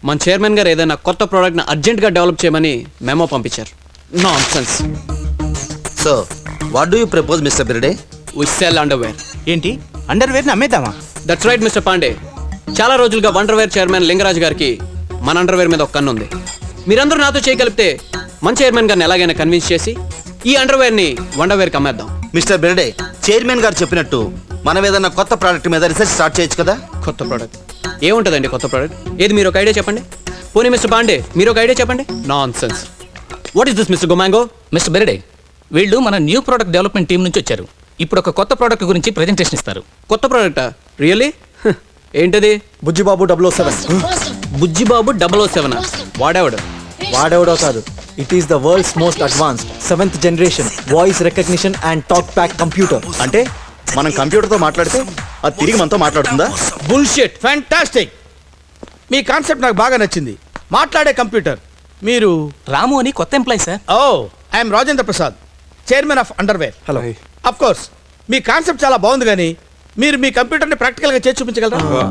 మన చైర్మన్ గారు ఏదైనా కొత్త ప్రోడక్ట్ని అర్జెంట్గా డెవలప్ చేయమని మెమో పంపించారు. Nonsense. So what do you propose mister Birde? We sell underwear. ఏంటి అండర్వేర్ని అమ్మేద్దామా? That's right mister Pandey. చాలా రోజులుగా వండర్వేర్ చైర్మన్ లింగరాజు గారికి మన అండర్వేర్ మీద ఒక కన్ను ఉంది. మీరందరూ నాతో చేయగలిపితే మన చైర్మన్ గారిని ఎలాగైనా కన్విన్స్ చేసి ఈ అండర్వేర్ని వండర్వేర్కి అమ్మేద్దాం. మిస్టర్ బిర్డే, చైర్మన్ గారు చెప్పినట్టు మనం ఏదన్నా కొత్త ప్రోడక్ట్ మీద రీసెర్చ్ స్టార్ట్ చేయొచ్చు కదా? కొత్త ప్రోడక్ట్ ఏముంటుందండి? కొత్త ప్రోడక్ట్ ఏది? మీరు ఒక ఐడియా చెప్పండి. పోనీ మిస్టర్ పాండే మీరు ఒక ఐడియా చెప్పండి. Nonsense. What is this mister Gomango? Mister Berde, వీళ్ళు మన న్యూ ప్రోడక్ట్ డెవలప్మెంట్ టీం నుంచి వచ్చారు. ఇప్పుడు ఒక కొత్త ప్రోడక్ట్ గురించి ప్రెజెంటేషన్ ఇస్తారు. కొత్త ప్రోడక్టా? రియల్లీ? ఏంటది? బుజ్జిబాబు 007. బుజ్జిబాబు 007. వాడేవాడు? వాడెవడో కాదు, it is the world's most advanced 7th generation voice recognition and talk pack computer. అంటే మనం కంప్యూటర్తో మాట్లాడితే అది తిరిగి మనతో మాట్లాడుతుందా? బుల్షిట్. ఫ్యాంటాస్టిక్. మీ కాన్సెప్ట్ నాకు బాగా నచ్చింది. మాట్లాడే కంప్యూటర్. మీరు? రాము అని కొత్త employee sir. Oh, I'm Rajendra Prasad, chairman of underwear. Hello. Of course మీ కాన్సెప్ట్ చాలా బాగుంది, కానీ మీరు మీ కంప్యూటర్ని ప్రాక్టికల్గా చేసి చూపించగలరా?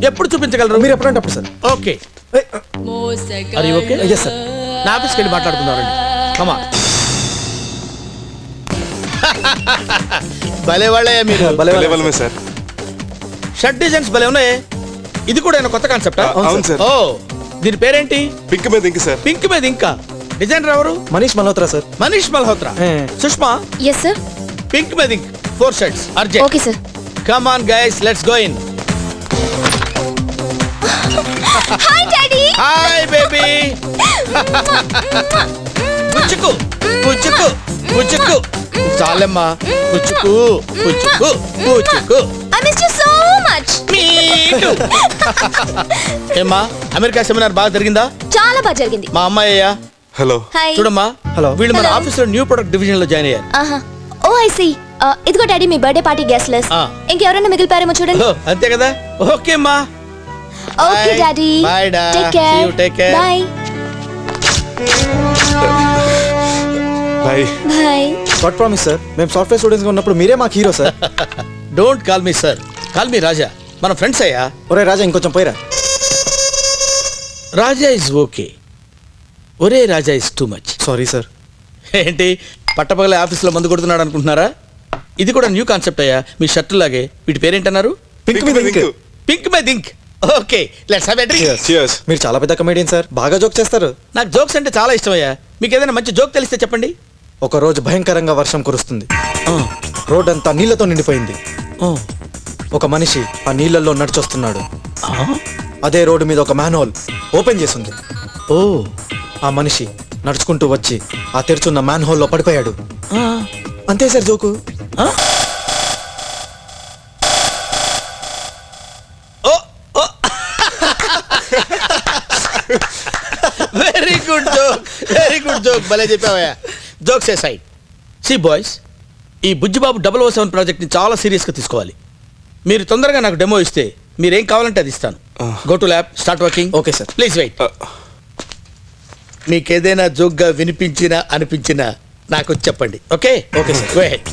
ఎప్పుడు చూపించగలరు? మీరు ఎప్పుడంటే అప్పుడు సార్. ఓకే. అరే ఓకే. Yes sir. నా ఆఫీస్కి వెళ్ళి మాట్లాడుకుందామండి. కమా. భలే వాళ్ళే మీరు. Level sir. షర్ట్ డిజైన్స్ భలే ఉన్నాయి. ఇది కూడా ఏమైనా కొత్త కాన్సెప్టా? అవును సార్. ఓ, దీని పేరేంటి? పింక్ మీద ఇంక సార్. పింక్ మీద ఇంకా. డిజైనర్ ఎవరు? Manish Malhotra sir. Manish Malhotra. Sushma, yes sir. Pink మీద ink 4 shirts urgent. Okay sir. Come on guys, let's go in. Hi daddy. Hi baby. పుచ్చుకు పుచ్చుకు పుచ్చుకు. చాలమ్మా. పుచ్చుకు పుచ్చుకు పుచ్చుకు. I miss you so much. Me too. ఏమ్మా, అమెరికా సెమినార్ బాగా జరిగిందా? చాలా బాగా జరిగింది. మా అమ్మాయ్యా. హలో. హాయ్. చూడమ్మా, హలో. వీళ్ళు మన Hello. ఆఫీస్ లో న్యూ ప్రొడక్ట్ డివిజన్ లో జాయిన్ అయ్యారు. ఆహా. ఓ ఐ సీ. ఇదిగో డాడీ మీ బర్త్డే పార్టీ గెస్ట్ లిస్ట్. ఇంకెవరైనా మిగిలిపారేమో చూడండి. ఓ, అంతే కదా. ఓకే అమ్మా. Okay Bye. Daddy. Bye, Da. Take See you. Care. Take care. Bye. Bye. Bye. God promise sir, మేము సాఫ్ట్వేర్ స్టూడెంట్స్ గా ఉన్నప్పుడు మీరే మాకు hero sir. Don't call me sir, call me Raja. మనం ఫ్రెండ్స్ అయ్యా. ఒరే రాజా, ఇంకొంచెం పోయిరా. Raja is okay. ఒరే Raja is too much. Sorry sir. ఏంటి పట్టపగలే ఆఫీస్లో మందు కొడుతున్నాడు అనుకుంటున్నారా? ఇది కూడా న్యూ కాన్సెప్ట్ అయ్యా. మీ షర్టు లాగే. వీటి పేరేంటన్నారు? పింక్ మీద ink. Pink my think. Okay, let's have a drink. Cheers. మీరు చాలా పెద్ద కమెడియన్ సార్, బాగా జోక్ చేస్తారు. నాకు జోక్స్ అంటే చాలా ఇష్టం అయ్యా. మీకు ఏదైనా మంచి జోక్ తెలిస్తే చెప్పండి. ఒక రోజు భయంకరంగా వర్షం కురుస్తుంది. రోడ్ అంతా నీళ్లతో నిండిపోయింది. ఒక మనిషి ఆ నీళ్ళల్లో నడిచొస్తున్నాడు. అదే రోడ్డు మీద ఒక మ్యాన్హోల్ ఓపెన్ చేసింది. ఓ, ఆ మనిషి నడుచుకుంటూ వచ్చి ఆ తెరుచున్న మ్యాన్హోల్లో పడిపోయాడు. అంతే sir joke. Very good joke, very good joke. భలే చెప్పావయ్యా. జోక్స్ ఏ సైడ్. సి బాయ్స్, ఈ బుజ్జిబాబు 007 ప్రాజెక్ట్ని చాలా సీరియస్గా తీసుకోవాలి. మీరు తొందరగా నాకు డెమో ఇస్తే మీరేం కావాలంటే అది ఇస్తాను. Go to lab, start working. Okay sir. Please wait. మీకేదైనా జోక్గా వినిపించినా అనిపించినా నాకు చెప్పండి. Okay? Okay sir. Go ahead.